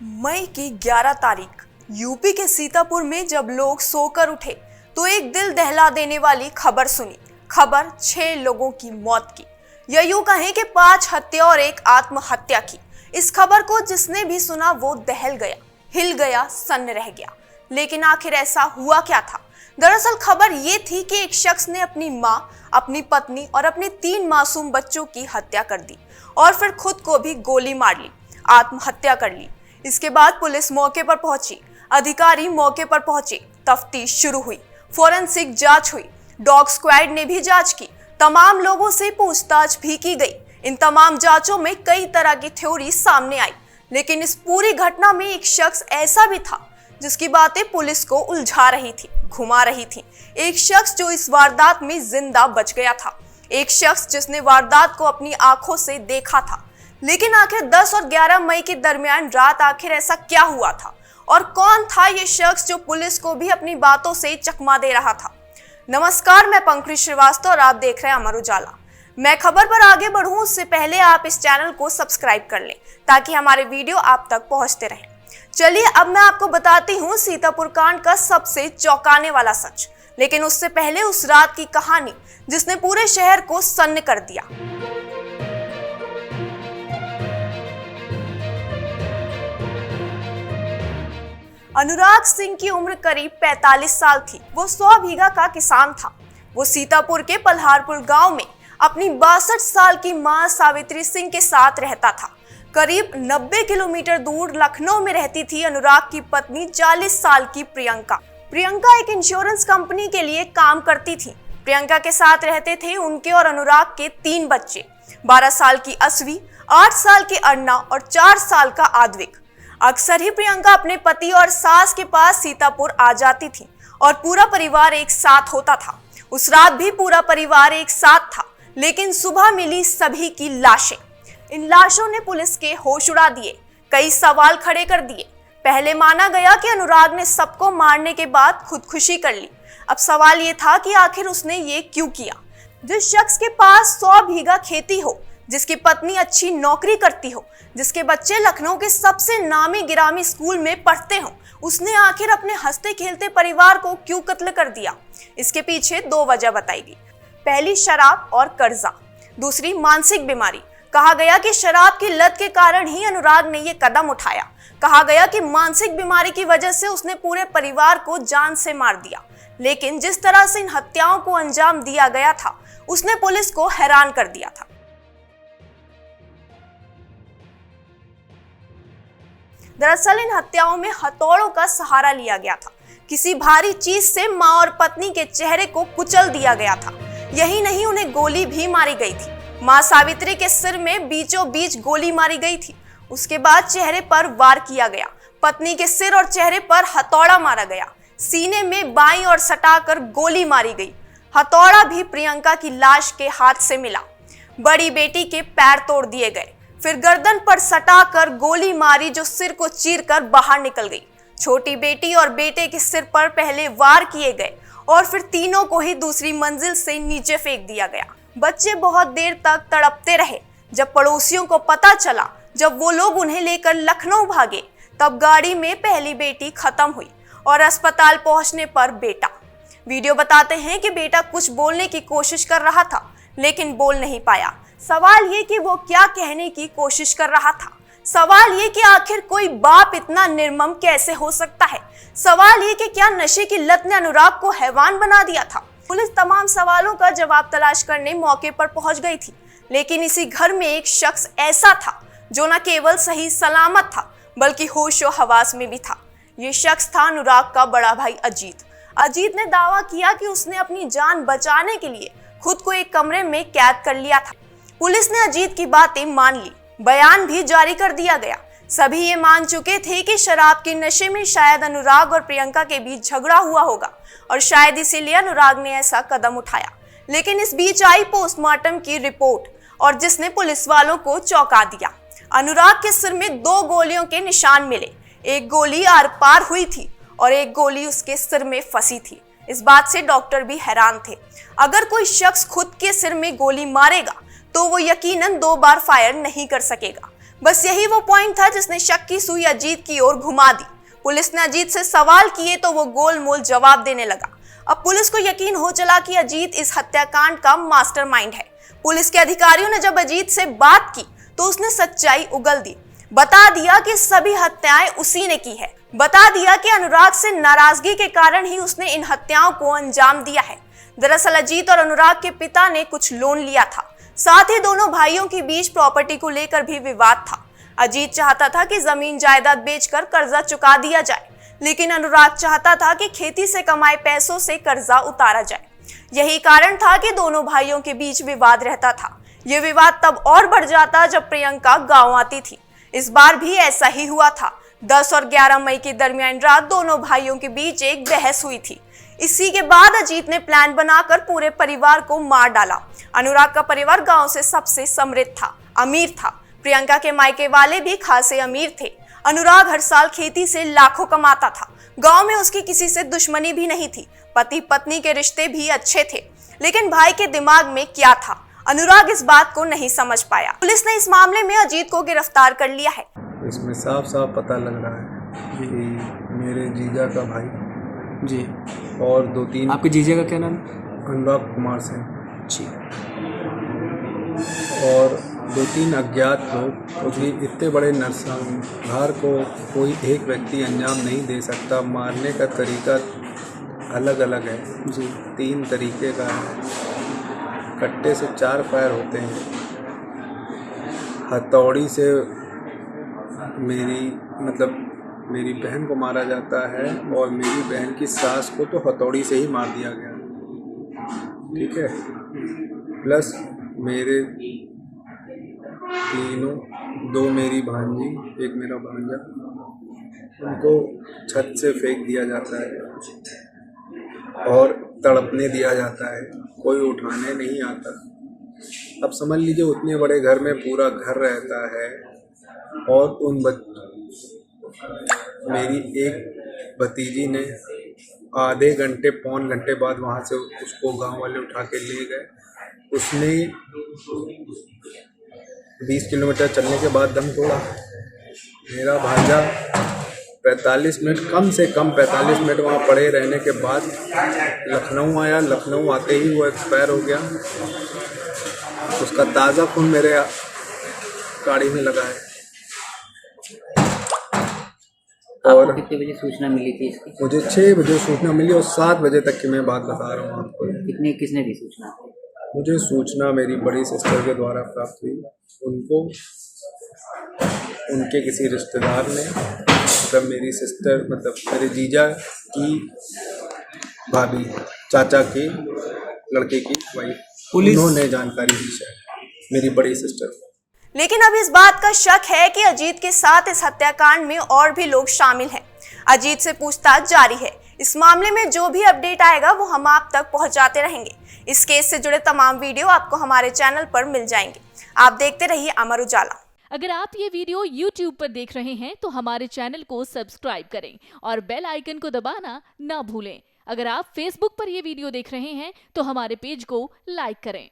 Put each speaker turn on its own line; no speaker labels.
मई की 11 तारीख यूपी के सीतापुर में जब लोग सोकर उठे तो एक दिल दहला देने वाली खबर सुनी। खबर 6 लोगों की मौत की, या यूं कहें कि 5 हत्या और एक आत्महत्या की। इस खबर को जिसने भी सुना वो दहल गया, हिल गया, सन्न रह गया। लेकिन आखिर ऐसा हुआ क्या था? दरअसल खबर ये थी कि एक शख्स ने अपनी मां, अपनी पत्नी और अपने 3 मासूम बच्चों की हत्या कर दी और फिर खुद को भी गोली मार ली, आत्महत्या कर ली। इसके बाद पुलिस मौके पर पहुंची, अधिकारी मौके पर पहुंचे, तफ्तीश शुरू हुई, फोरेंसिक जांच हुई, डॉग स्क्वाड ने भी जांच की, तमाम लोगों से पूछताछ भी की गई। इन तमाम जांचों में कई तरह की थ्योरी सामने आई, लेकिन इस पूरी घटना में एक शख्स ऐसा भी था जिसकी बातें पुलिस को उलझा रही थी, घुमा रही थी। एक शख्स जो इस वारदात में जिंदा बच गया था, एक शख्स जिसने वारदात को अपनी आंखों से देखा था। लेकिन आखिर 10 और 11 मई के दरमियान रात आखिर ऐसा क्या हुआ था और कौन था ये शख्स जो पुलिस को भी अपनी बातों से चकमा दे रहा था? नमस्कार, मैं पंकज श्रीवास्तव और आप देख रहे हैं अमर उजाला। मैं खबर पर आगे बढ़ूं उससे पहले आप इस चैनल को सब्सक्राइब कर लें ताकि हमारे वीडियो आप तक पहुंचते रहें। चलिए अब मैं आपको बताती हूँ सीतापुर कांड का सबसे चौंकाने वाला सच, लेकिन उससे पहले उस रात की कहानी जिसने पूरे शहर को सन्न कर दिया। अनुराग सिंह की उम्र करीब 45 साल थी। वो 100 बीघा का किसान था। वो सीतापुर के पल्हारपुर गांव में अपनी 62 साल की मां सावित्री सिंह के साथ रहता था। करीब 90 किलोमीटर दूर लखनऊ में रहती थी अनुराग की पत्नी 40 साल की प्रियंका। प्रियंका एक इंश्योरेंस कंपनी के लिए काम करती थी। प्रियंका के साथ रहते थे उनके और अनुराग के 3 बच्चे, 12 साल की अस्वी, 8 साल की अर्णा और 4 साल का आद्विक। अक्सर ही प्रियंका अपने पति और सास के पास सीतापुर आ जाती थी और पूरा परिवार एक साथ होता था। उस रात भी पूरा परिवार एक साथ था, लेकिन सुबह मिली सभी की लाशें। इन लाशों ने पुलिस के होश उड़ा दिए, कई सवाल खड़े कर दिए। पहले माना गया कि अनुराग ने सबको मारने के बाद खुदकुशी कर ली। अब सवाल ये था कि आखिर उसने ये क्यों किया? जिस शख्स के पास 100 बीघा खेती हो, जिसकी पत्नी अच्छी नौकरी करती हो, जिसके बच्चे लखनऊ के सबसे नामी गिरामी स्कूल में पढ़ते हो, उसने आखिर अपने हंसते खेलते परिवार को क्यों कत्ल कर दिया? इसके पीछे 2 वजह बताई गई। पहली शराब और कर्जा, दूसरी मानसिक बीमारी। कहा गया कि शराब की लत के कारण ही अनुराग ने ये कदम उठाया। कहा गया कि मानसिक बीमारी की वजह से उसने पूरे परिवार को जान से मार दिया। लेकिन जिस तरह से इन हत्याओं को अंजाम दिया गया था, उसने पुलिस को हैरान कर दिया था। दरअसल इन हत्याओं में हथौड़ों का सहारा लिया गया था। किसी भारी चीज से मां और पत्नी के चेहरे को कुचल दिया गया था। यही नहीं, उन्हें गोली भी मारी गई थी। मां सावित्री के सिर में बीचों बीच गोली मारी गई थी। उसके बाद चेहरे पर वार किया गया। पत्नी के सिर और चेहरे पर हथौड़ा मारा गया। सीने में बाईं ओर सटाकर गोली मारी गई। हथौड़ा भी प्रियंका की लाश के हाथ से मिला। बड़ी बेटी के पैर तोड़ दिए गए। फिर गर्दन पर सटाकर गोली मारी जो सिर को चीरकर बाहर निकल गई। छोटी बेटी और बेटे के सिर पर पहले वार किए गए और फिर तीनों को ही दूसरी मंजिल से नीचे फेंक दिया गया। बच्चे बहुत देर तक तड़पते रहे। जब पड़ोसियों को पता चला, जब वो लोग उन्हें लेकर लखनऊ भागे, तब गाड़ी में पहली बेटी खत्म हुई और अस्पताल पहुंचने पर बेटा। वीडियो बताते हैं कि बेटा कुछ बोलने की कोशिश कर रहा था, लेकिन बोल नहीं पाया। सवाल ये कि वो क्या कहने की कोशिश कर रहा था। सवाल ये कि आखिर कोई बाप इतना निर्मम कैसे हो सकता है। सवाल ये कि क्या नशे की लत ने अनुराग को हैवान बना दिया था। पुलिस तमाम सवालों का जवाब तलाश करने मौके पर पहुंच गई थी, लेकिन इसी घर में एक शख्स ऐसा था जो न केवल सही सलामत था बल्कि होशो हवास में भी था। ये शख्स था अनुराग का बड़ा भाई अजीत। अजीत ने दावा किया कि उसने अपनी जान बचाने के लिए खुद को एक कमरे में कैद कर लिया था। पुलिस ने अजीत की बातें मान ली, बयान भी जारी कर दिया गया। सभी ये मान चुके थे कि शराब के नशे में शायद अनुराग और प्रियंका के बीच झगड़ा हुआ होगा और शायद इसीलिए अनुराग ने ऐसा कदम उठाया। लेकिन इस बीच आई पोस्टमार्टम की रिपोर्ट और जिसने पुलिस वालों को चौंका दिया। अनुराग के सिर में 2 गोलियों के निशान मिले। एक गोली आर पार हुई थी और एक गोली उसके सिर में फंसी थी। इस बात से डॉक्टर भी हैरान थे। अगर कोई शख्स खुद के सिर में गोली मारेगा तो वो यकीनन 2 बार फायर नहीं कर सकेगा, बस यही वो पॉइंट था जिसने शक की सुई अजीत की ओर घुमा दी। पुलिस ने अजीत से सवाल किए तो वो गोलमोल जवाब देने लगा। अब पुलिस को यकीन हो चला कि अजीत इस हत्याकांड का मास्टरमाइंड है। पुलिस के अधिकारियों ने जब अजीत से बात की तो उसने सच्चाई उगल दी। बता दिया कि सभी हत्याएं उसी ने की है। बता दिया कि अनुराग से नाराजगी के कारण ही उसने इन हत्याओं को अंजाम दिया है। दरअसल अजीत और अनुराग के पिता ने कुछ लोन लिया था। साथ ही दोनों भाइयों के बीच प्रॉपर्टी को लेकर भी विवाद था। अजीत चाहता था कि जमीन जायदाद बेचकर कर्जा चुका दिया जाए, लेकिन अनुराग चाहता था कि खेती से कमाए पैसों से कर्जा उतारा जाए। यही कारण था कि दोनों भाइयों के बीच विवाद रहता था। ये विवाद तब और बढ़ जाता जब प्रियंका गांव आती थी। इस बार भी ऐसा ही हुआ था। 10 और 11 मई के दरमियान रात दोनों भाइयों के बीच एक बहस हुई थी। इसी के बाद अजीत ने प्लान बनाकर पूरे परिवार को मार डाला। अनुराग का परिवार गांव से सबसे समृद्ध था, अमीर था। प्रियंका के मायके वाले भी खासे अमीर थे। अनुराग हर साल खेती से लाखों कमाता था। गांव में उसकी किसी से दुश्मनी भी नहीं थी। पति पत्नी के रिश्ते भी अच्छे थे। लेकिन भाई के दिमाग में क्या था, अनुराग इस बात को नहीं समझ पाया। पुलिस ने इस मामले में अजीत को गिरफ्तार कर लिया है।
इसमें साफ साफ पता लग रहा है कि मेरे जीजा का भाई
जी
और 2-3
आपके जीजा का क्या नाम?
अनुराग कुमार सिंह
जी।
और 2-3 अज्ञात लोग, क्योंकि इतने बड़े नरसंहार को कोई एक व्यक्ति अंजाम नहीं दे सकता। मारने का तरीका अलग अलग है जी। 3 तरीके का है। कट्टे से 4 फायर होते हैं। हथौड़ी से मेरी बहन को मारा जाता है और मेरी बहन की सास को तो हथौड़ी से ही मार दिया गया। ठीक है। प्लस मेरे तीनों, 2 मेरी भांजी, 1 मेरा भांजा, उनको छत से फेंक दिया जाता है और तड़पने दिया जाता है। कोई उठाने नहीं आता। अब समझ लीजिए उतने बड़े घर में पूरा घर रहता है और मेरी एक भतीजी ने आधे घंटे पौन घंटे बाद वहाँ से उसको गांव वाले उठा के ले गए। उसने 20 किलोमीटर चलने के बाद दम तोड़ा। मेरा भांजा 45 मिनट, कम से कम 45 मिनट वहाँ पड़े रहने के बाद लखनऊ आया। लखनऊ आते ही वो एक्सपायर हो गया। उसका ताज़ा खून मेरे गाड़ी में लगा है। और
कितने बजे सूचना मिली थी इसकी?
मुझे 6 बजे सूचना मिली और 7 बजे तक की मैं बात बता रहा हूँ आपको।
किसने दी सूचना?
मुझे सूचना मेरी बड़ी सिस्टर के द्वारा प्राप्त हुई। उनको उनके किसी रिश्तेदार ने, मतलब मेरी सिस्टर, मतलब मेरे जीजा की भाभी, चाचा के लड़के की वाइफ, उन्होंने जानकारी दी शायद, मेरी बड़ी सिस्टर।
लेकिन अब इस बात का शक है कि अजीत के साथ इस हत्याकांड में और भी लोग शामिल हैं। अजीत से पूछताछ जारी है। इस मामले में जो भी अपडेट आएगा वो हम आप तक पहुंचाते रहेंगे। इस केस से जुड़े तमाम वीडियो आपको हमारे चैनल पर मिल जाएंगे। आप देखते रहिए अमर उजाला।
अगर आप ये वीडियो YouTube पर देख रहे हैं तो हमारे चैनल को सब्सक्राइब करें और बेल आइकन को दबाना ना भूलें। अगर आप Facebook पर ये वीडियो देख रहे हैं तो हमारे पेज को लाइक करें।